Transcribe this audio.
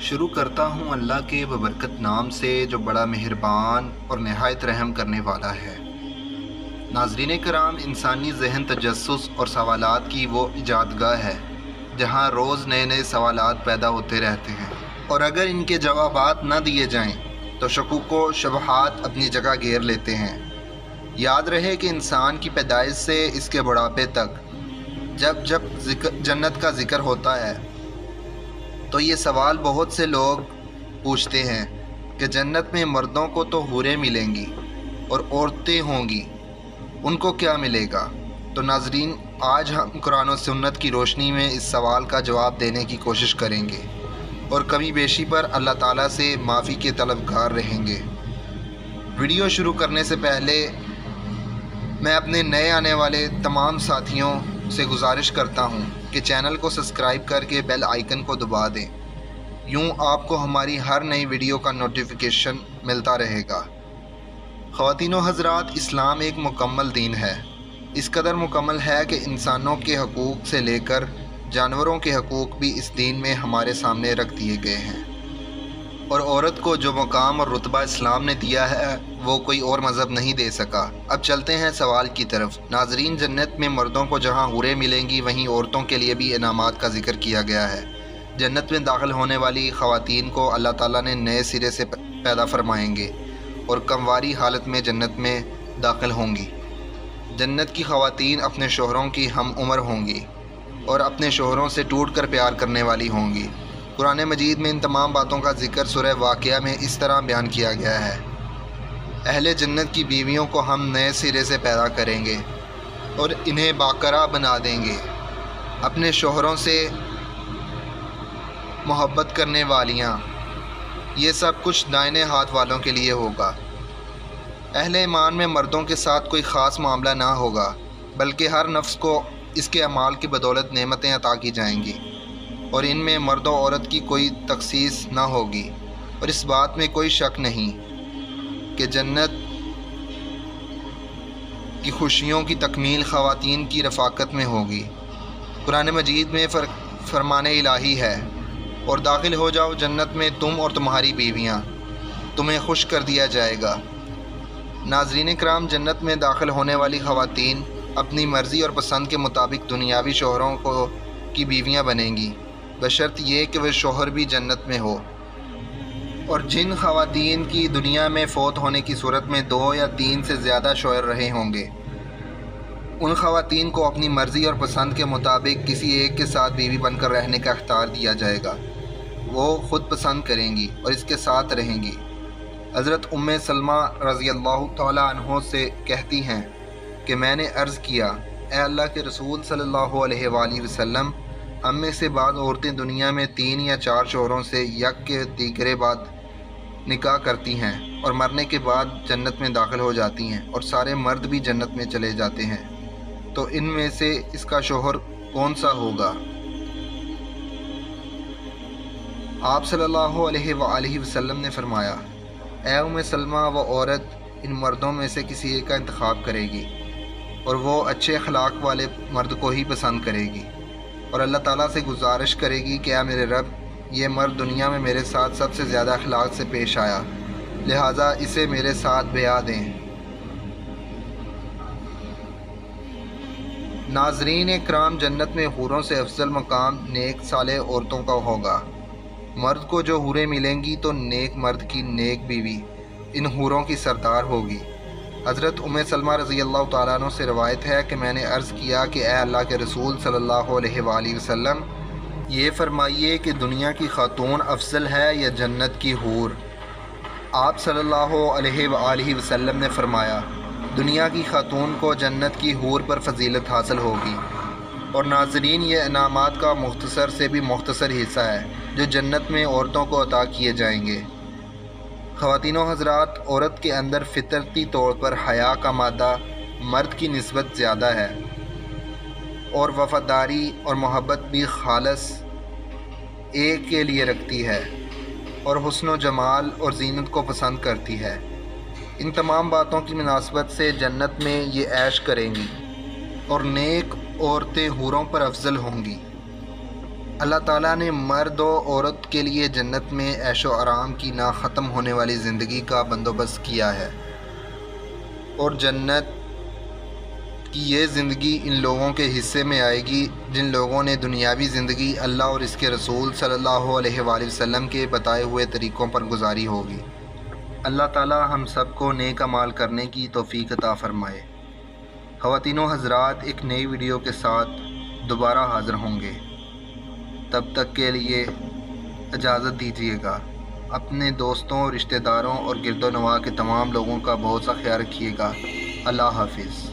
شروع کرتا ہوں اللہ کے ببرکت نام سے جو بڑا مہربان اور نہایت رحم کرنے والا ہے۔ ناظرین کرام، انسانی ذہن تجسس اور سوالات کی وہ ایجادگاہ ہے جہاں روز نئے نئے سوالات پیدا ہوتے رہتے ہیں، اور اگر ان کے جوابات نہ دیے جائیں تو شکوک و شبہات اپنی جگہ گھیر لیتے ہیں۔ یاد رہے کہ انسان کی پیدائش سے اس کے بڑھاپے تک جب جنت کا ذکر ہوتا ہے تو یہ سوال بہت سے لوگ پوچھتے ہیں کہ جنت میں مردوں کو تو حوریں ملیں گی اور عورتیں ہوں گی، ان کو کیا ملے گا؟ تو ناظرین، آج ہم قرآن و سنت کی روشنی میں اس سوال کا جواب دینے کی کوشش کریں گے اور کمی بیشی پر اللہ تعالیٰ سے معافی کے طلبگار رہیں گے۔ ویڈیو شروع کرنے سے پہلے میں اپنے نئے آنے والے تمام ساتھیوں سے گزارش کرتا ہوں کہ چینل کو سبسکرائب کر کے بیل آئیکن کو دبا دیں، یوں آپ کو ہماری ہر نئی ویڈیو کا نوٹیفیکیشن ملتا رہے گا۔ خواتین و حضرات، اسلام ایک مکمل دین ہے، اس قدر مکمل ہے کہ انسانوں کے حقوق سے لے کر جانوروں کے حقوق بھی اس دین میں ہمارے سامنے رکھ دیے گئے ہیں، اور عورت کو جو مقام اور رتبہ اسلام نے دیا ہے وہ کوئی اور مذہب نہیں دے سکا۔ اب چلتے ہیں سوال کی طرف۔ ناظرین، جنت میں مردوں کو جہاں حوریں ملیں گی وہیں عورتوں کے لیے بھی انعامات کا ذکر کیا گیا ہے۔ جنت میں داخل ہونے والی خواتین کو اللہ تعالیٰ نے نئے سرے سے پیدا فرمائیں گے اور کمواری حالت میں جنت میں داخل ہوں گی۔ جنت کی خواتین اپنے شوہروں کی ہم عمر ہوں گی اور اپنے شوہروں سے ٹوٹ کر پیار کرنے والی ہوں گی۔ قرآن مجید میں ان تمام باتوں کا ذکر سورہ واقعہ میں اس طرح بیان کیا گیا ہے: اہل جنت کی بیویوں کو ہم نئے سرے سے پیدا کریں گے اور انہیں باقرہ بنا دیں گے، اپنے شوہروں سے محبت کرنے والیاں۔ یہ سب کچھ دائیں ہاتھ والوں کے لیے ہوگا۔ اہل ایمان میں مردوں کے ساتھ کوئی خاص معاملہ نہ ہوگا، بلکہ ہر نفس کو اس کے اعمال کی بدولت نعمتیں عطا کی جائیں گی، اور ان میں مرد و عورت کی کوئی تخصیص نہ ہوگی۔ اور اس بات میں کوئی شک نہیں کہ جنت کی خوشیوں کی تکمیل خواتین کی رفاقت میں ہوگی۔ قرآن مجید میں فرمان الہی ہے: اور داخل ہو جاؤ جنت میں تم اور تمہاری بیویاں، تمہیں خوش کر دیا جائے گا۔ ناظرین کرام، جنت میں داخل ہونے والی خواتین اپنی مرضی اور پسند کے مطابق دنیاوی شوہروں کی بیویاں بنیں گی، بشرط یہ کہ وہ شوہر بھی جنت میں ہو۔ اور جن خواتین کی دنیا میں فوت ہونے کی صورت میں 2 یا 3 سے زیادہ شوہر رہے ہوں گے، ان خواتین کو اپنی مرضی اور پسند کے مطابق کسی ایک کے ساتھ بیوی بن کر رہنے کا اختیار دیا جائے گا۔ وہ خود پسند کریں گی اور اس کے ساتھ رہیں گی۔ حضرت ام سلمہ رضی اللہ تعالیٰ عنہ سے کہتی ہیں کہ میں نے عرض کیا: اے اللہ کے رسول صلی اللہ علیہ وآلہ وسلم، ہم میں سے بعض عورتیں دنیا میں 3 یا 4 شوہروں سے یک کے دیگرے بعد نکاح کرتی ہیں اور مرنے کے بعد جنت میں داخل ہو جاتی ہیں، اور سارے مرد بھی جنت میں چلے جاتے ہیں، تو ان میں سے اس کا شوہر کون سا ہوگا؟ آپ صلی اللہ علیہ وآلہ وسلم نے فرمایا: اے ام سلمہ، وہ عورت ان مردوں میں سے کسی ایک کا انتخاب کرے گی، اور وہ اچھے اخلاق والے مرد کو ہی پسند کرے گی، اور اللہ تعالیٰ سے گزارش کرے گی کہ اے میرے رب، یہ مرد دنیا میں میرے ساتھ سب سے زیادہ اخلاق سے پیش آیا، لہٰذا اسے میرے ساتھ بیعہ دیں۔ ناظرین اکرام، جنت میں حوروں سے افضل مقام نیک صالح عورتوں کا ہوگا۔ مرد کو جو حوریں ملیں گی تو نیک مرد کی نیک بیوی ان حوروں کی سردار ہوگی۔ حضرت ام سلمہ رضی اللہ تعالیٰ عنہ سے روایت ہے کہ میں نے عرض کیا کہ اے اللہ کے رسول صلی اللہ علیہ وآلہ وسلم، یہ فرمائیے کہ دنیا کی خاتون افضل ہے یا جنت کی حور؟ آپ صلی اللہ علیہ وآلہ وسلم نے فرمایا: دنیا کی خاتون کو جنت کی حور پر فضیلت حاصل ہوگی۔ اور ناظرین، یہ انعامات کا مختصر سے بھی مختصر حصہ ہے جو جنت میں عورتوں کو عطا کیے جائیں گے۔ خواتین و حضرات، عورت کے اندر فطرتی طور پر حیا کا مادہ مرد کی نسبت زیادہ ہے، اور وفاداری اور محبت بھی خالص ایک کے لیے رکھتی ہے، اور حسن و جمال اور زینت کو پسند کرتی ہے۔ ان تمام باتوں کی مناسبت سے جنت میں یہ عیش کریں گی، اور نیک عورتیں حوروں پر افضل ہوں گی۔ اللہ تعالیٰ نے مرد و عورت کے لیے جنت میں عیش و آرام کی نہ ختم ہونے والی زندگی کا بندوبست کیا ہے، اور جنت کی یہ زندگی ان لوگوں کے حصے میں آئے گی جن لوگوں نے دنیاوی زندگی اللہ اور اس کے رسول صلی اللہ علیہ وآلہ وسلم کے بتائے ہوئے طریقوں پر گزاری ہوگی۔ اللہ تعالیٰ ہم سب کو نیک اعمال کرنے کی توفیق عطا فرمائے۔ خواتین و حضرات، ایک نئی ویڈیو کے ساتھ دوبارہ حاضر ہوں گے، تب تک کے لیے اجازت دیجیے گا۔ اپنے دوستوں، رشتہ داروں اور گرد و نواح کے تمام لوگوں کا بہت سا خیال رکھیے گا۔ اللہ حافظ۔